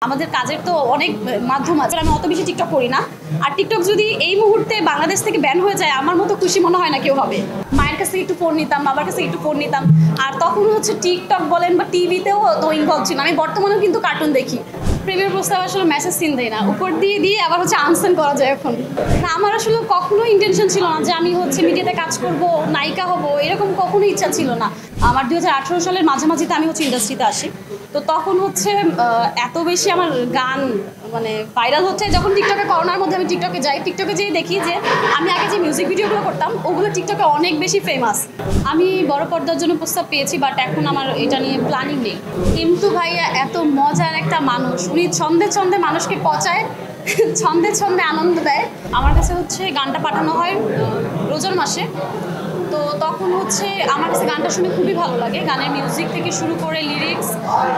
আমাদের কাজের তো অনেক মাধ্যম আছে, আমি অত বেশি টিকটক করি না। আর টিকটক যদি এই মুহূর্তে বাংলাদেশ থেকে ব্যান হয়ে যায়, আমার মতো খুশি মনে হয় না কেউ হবে। মায়ের কাছ থেকে একটু ফোন নিতাম, বাবার কাছ থেকে একটু ফোন নিতাম। আর তখন হচ্ছে টিকটক বলেন বা টিভিতেও তো ইনভলভ ছিল। আমি বর্তমানেও কিন্তু কার্টুন দেখি। প্রেমের প্রস্তাব আসলে মেসেজ সিন দেয় না, উপর দিয়ে দিয়ে আবার হচ্ছে আনসেন করা যায় এখন না। আমার আসলে কখনো ইন্টেনশন ছিল না যে আমি হচ্ছে মিডিয়াতে কাজ করব, নায়িকা হব, এরকম কখনো ইচ্ছা ছিল না। আমার 2018 সালের মাঝামাঝিতে আমি হচ্ছে ইন্ডাস্ট্রিতে আসি। তো তখন হচ্ছে এত বেশি আমার গান মানে ভাইরাল হচ্ছে, যখন টিকটকে করোনার মধ্যে আমি টিকটকে যাই, টিকটকে যেয়ে দেখি যে আমি আগে যে মিউজিক ভিডিওগুলো করতাম ওগুলো টিকটকে অনেক বেশি ফেমাস। আমি বড় পর্দার জন্য প্রস্তাব পেয়েছি, বাট এখন আমার এটা নিয়ে প্ল্যানিং নেই। কিন্তু ভাইয়া এত মজার একটা মানুষ, উনি ছন্দে ছন্দে মানুষকে পচায়, ছন্দে ছন্দে আনন্দ দেয়। আমার কাছে হচ্ছে গানটা পাঠানো হয় রোজার মাসে। তো তখন হচ্ছে আমার কাছে গানটা শুনে খুবই ভালো লাগে। গানের মিউজিক থেকে শুরু করে লিরিক্স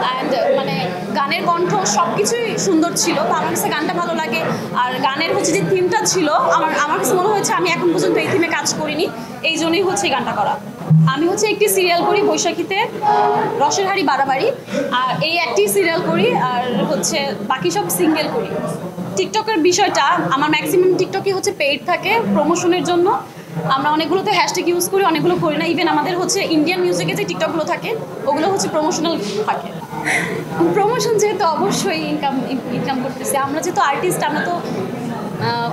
অ্যান্ড মানে গানের কণ্ঠ সব কিছুই সুন্দর ছিল। তো আমার কাছে গানটা ভালো লাগে। আর গানের হচ্ছে যে থিমটা ছিল, আমার কাছে মনে হয়েছে আমি এখন পর্যন্ত এই থিমে কাজ করিনি, এই জন্যই হচ্ছে এই গানটা করা। আমি হচ্ছে একটি সিরিয়াল করি বৈশাখীতে, রসের হাড়ি বাড়াবাড়ি, আর এই একটি সিরিয়াল করি, আর হচ্ছে বাকি সব সিঙ্গেল করি। টিকটকের বিষয়টা আমার ম্যাক্সিমাম টিকটকই হচ্ছে পেইড থাকে প্রমোশনের জন্য। আমরা অনেকগুলোতে হ্যাশট্যাগ ইউজ করি, অনেকগুলো করি না। ইভেন আমাদের হচ্ছে ইন্ডিয়ান মিউজিকে যে টিকটকগুলো থাকে ওগুলো হচ্ছে প্রমোশনাল থাকে। প্রমোশন যেহেতু অবশ্যই ইনকাম করতেছি, আমরা যেহেতু আর্টিস্ট, আমরা তো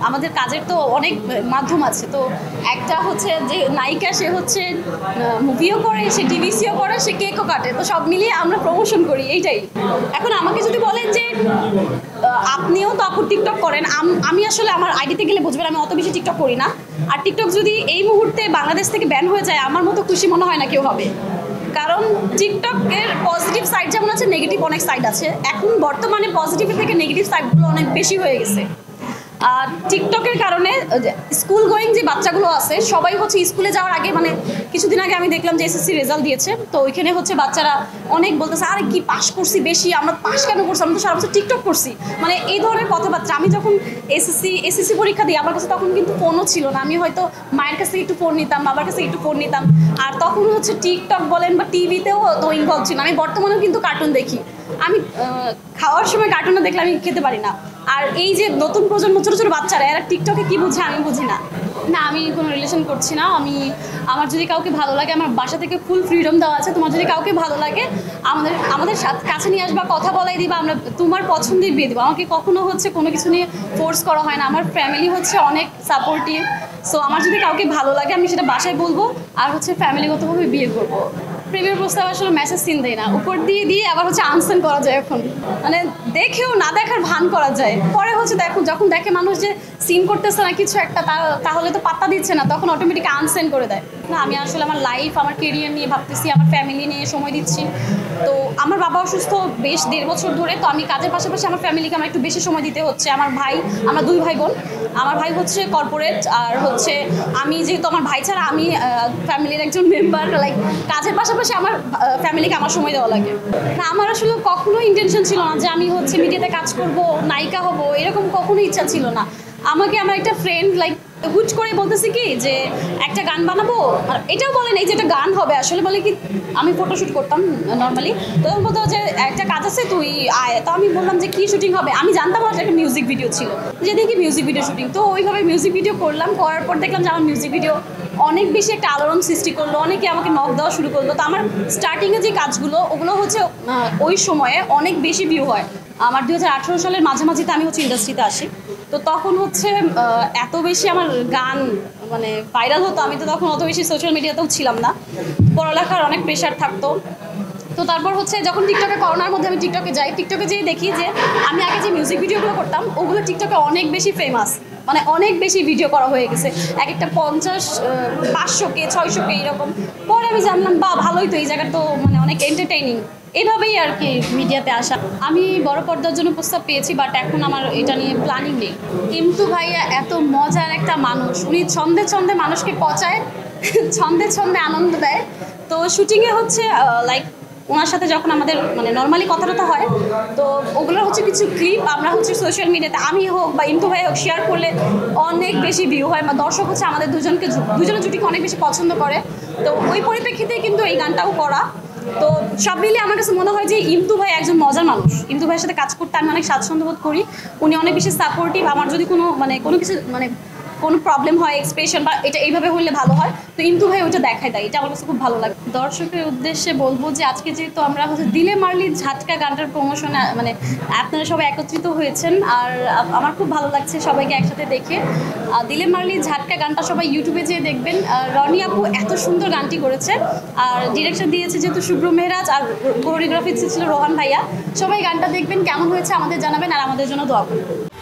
আমাদের কাজের তো অনেক মাধ্যম আছে। তো একটা হচ্ছে যে নায়িকা, সে হচ্ছে মুভিও করে, সে টিভিসিও করে, সে কেকও কাটে, তো সব মিলিয়ে আমরা প্রমোশন করি, এইটাই। এখন আমাকে যদি বলেন যে আপনিও তো আপু টিকটক করেন, আমি আসলে আমার আইডিতে গেলে বুঝবেন আমি অত বেশি টিকটক করি না। আর টিকটক যদি এই মুহূর্তে বাংলাদেশ থেকে ব্যান হয়ে যায়, আমার মতো খুশি মনে হয় না কেউ হবে। কারণ টিকটকের পজিটিভ সাইড যেমন আছে, নেগেটিভ অনেক সাইড আছে। এখন বর্তমানে পজিটিভের থেকে নেগেটিভ সাইডগুলো অনেক বেশি হয়ে গেছে। টিকটকের কারণে স্কুল গোয়িং যে বাচ্চাগুলো আছে, সবাই হচ্ছে স্কুলে যাওয়ার আগে, মানে কিছুদিন আগে আমি দেখলাম যে এসএসসি রেজাল্ট দিয়েছে, তো ওইখানে হচ্ছে বাচ্চারা অনেক বলতেছে, আরে কি পাশ করছি বেশি, আমরা পাশ কেন করছি, আমরা তো সারা বছর টিকটক করছি, মানে এই ধরনের কথাবার্তা। আমি যখন এসএসসি পরীক্ষা দিই, আমার কাছে তখন কিন্তু ফোনও ছিল না। আমি হয়তো মায়ের কাছ থেকে একটু ফোন নিতাম, বাবার কাছ থেকে একটু ফোন নিতাম। আর তখন হচ্ছে টিকটক বলেন বা টিভিতেও তো ইনভলভ ছিল। আমি বর্তমানেও কিন্তু কার্টুন দেখি। আমি খাওয়ার সময় কার্টুন না দেখলে আমি খেতে পারি না। আর এই যে নতুন প্রজন্ম ছোটো ছোটো বাচ্চারা, এরা টিকটকে কী বুঝে আমি বুঝি না। না, আমি কোনো রিলেশন করছি না। আমার যদি কাউকে ভালো লাগে, আমার বাসা থেকে ফুল ফ্রিডম দেওয়া আছে। তোমার যদি কাউকে ভালো লাগে, আমাদের কাছে নিয়ে আসবা, কথা বলাই দিবা, আমরা তোমার পছন্দের বিয়ে দেবো। আমাকে কখনো হচ্ছে কোনো কিছু নিয়ে ফোর্স করা হয় না। আমার ফ্যামিলি হচ্ছে অনেক সাপোর্টিভ। সো আমার যদি কাউকে ভালো লাগে, আমি সেটা বাসায় বলবো, আর হচ্ছে ফ্যামিলিগতভাবে বিয়ে করবো। প্রেমের প্রস্তাব আসলে মেসেজ সিন দেয় না, উপর দিয়ে দিয়ে আবার হচ্ছে আনসেন করা যায়। এখন মানে দেখেও না দেখার ভান করা যায়। পরে হচ্ছে যখন দেখে মানুষ যে সিন করতেছে না কিছু একটা, তাহলে তো পাত্তা দিচ্ছে না, তখন অটোমেটিক আনসেন করে দেয়। না, আমি আসলে আমার লাইফ, আমার কেরিয়ার নিয়ে ভাবতেছি, আমার ফ্যামিলি নিয়ে সময় দিচ্ছি। তো আমার বাবা অসুস্থ বেশ 1.5 বছর ধরে, তো আমি কাজের পাশাপাশি আমার ফ্যামিলিকে আমার একটু বেশি সময় দিতে হচ্ছে। আমার ভাই, আমরা 2 ভাই বোন। আমার ভাই হচ্ছে কর্পোরেট, আর হচ্ছে আমি যেহেতু আমার ভাই ছাড়া আমি ফ্যামিলির একজন মেম্বার, লাইক কাজের পাশাপাশি আমার ফ্যামিলিকে আমার সময় দেওয়া লাগে। না, আমার আসলে কখনো ইন্টেনশন ছিল না যে আমি হচ্ছে মিডিয়াতে কাজ করব, নায়িকা হব, এরকম কখনো ইচ্ছা ছিল না। আমাকে আমার একটা ফ্রেন্ড লাইক হুট করে বলতেছে কি যে একটা গান বানাবো, আর এটাও বলে নেই যে একটা গান হবে, আসলে বলে কি আমি ফটোশ্যুট করতাম নর্মালি, তো বলতো যে একটা কাজ আছে তুই আয়। তো আমি বললাম যে কি শুটিং হবে, আমি জানতাম না যে একটা মিউজিক ভিডিও ছিল, যে দেখি মিউজিক ভিডিও শুটিং। তো ওইভাবে মিউজিক ভিডিও করলাম, করার পর দেখলাম যে আমার মিউজিক ভিডিও অনেক বেশি একটা আলোড়ন সৃষ্টি করলো, অনেকে আমাকে নক দেওয়া শুরু করলো। তো আমার স্টার্টিংয়ে যে কাজগুলো ওগুলো হচ্ছে ওই সময়ে অনেক বেশি ভিউ হয়। আমার 2018 সালের মাঝামাঝিতে আমি হচ্ছে ইন্ডাস্ট্রিতে আসি। তো তখন হচ্ছে এত বেশি আমার গান মানে ভাইরাল হতো, আমি তো তখন অত বেশি সোশ্যাল মিডিয়াতেও ছিলাম না, পড়ালেখার অনেক প্রেশার থাকতো। তো তারপর হচ্ছে যখন টিকটকে করোনার মধ্যে আমি টিকটকে যাই, টিকটকে যেয়ে দেখি যে আমি আগে যে মিউজিক ভিডিওগুলো করতাম ওগুলো টিকটকে অনেক বেশি ফেমাস, মানে অনেক বেশি ভিডিও করা হয়ে গেছে, এক একটা 50, 500K 600K এরকম। পরে আমি জানলাম বা ভালোই তো, এই জায়গা তো মানে অনেক এন্টারটেইনিং। এভাবেই আর কি মিডিয়াতে আসা। আমি বড় পর্দার জন্য প্রস্তাব পেয়েছি, বাট এখন আমার এটা নিয়ে প্ল্যানিং নেই। কিন্তু ভাইয়া এত মজার একটা মানুষ, উনি ছন্দে ছন্দে মানুষকে পচায়, ছন্দে ছন্দে আনন্দ দেয়। তো শুটিংয়ে হচ্ছে লাইক ওনার সাথে যখন আমাদের মানে নর্মালি কথা হয়, তো ওগুলোর হচ্ছে কিছু ক্লিপ আমরা হচ্ছে সোশ্যাল মিডিয়াতে আমি হোক বা ইন্তু ভাই হোক শেয়ার করলে অনেক বেশি ভিউ হয়, বা দর্শক হচ্ছে আমাদের দুজনের জুটিকে অনেক বেশি পছন্দ করে। তো ওই পরিপ্রেক্ষিতে কিন্তু এই গানটাও করা। তো সব মিলিয়ে আমার কাছে মনে হয় যে ইমতু ভাই একজন মজার মানুষ। ইমতু ভাইয়ের সাথে কাজ করতে আমি অনেক স্বাচ্ছন্দ্য বোধ করি। উনি অনেক বেশি সাপোর্টিভ। আমার যদি কোনো কিছু কোনো প্রবলেম হয়, এক্সপ্রেশন বা এটা এইভাবে হলে ভালো হয়, তো ইমতু ভাই ওইটা দেখায় দেয়। এটা আমার কাছে খুব ভালো লাগে। দর্শকের উদ্দেশ্যে বলবো যে আজকে যেহেতু আমরা দিলে মারলি ঝাটকা গানটার প্রমোশনে আপনারা সবাই একত্রিত হয়েছেন, আর আমার খুব ভালো লাগছে সবাইকে একসাথে দেখে। দিলে মারলি ঝাটকা গানটা সবাই ইউটিউবে যেয়ে দেখবেন। রনি আপু এত সুন্দর গানটি করেছে, আর ডিরেকশন দিয়েছে যেহেতু শুভ্র মেহরাজ, আর কোরিওগ্রাফি ছিল রোহান ভাইয়া। সবাই গানটা দেখবেন, কেমন হয়েছে আমাদের জানাবেন, আর আমাদের জন্য দোয়া করবেন।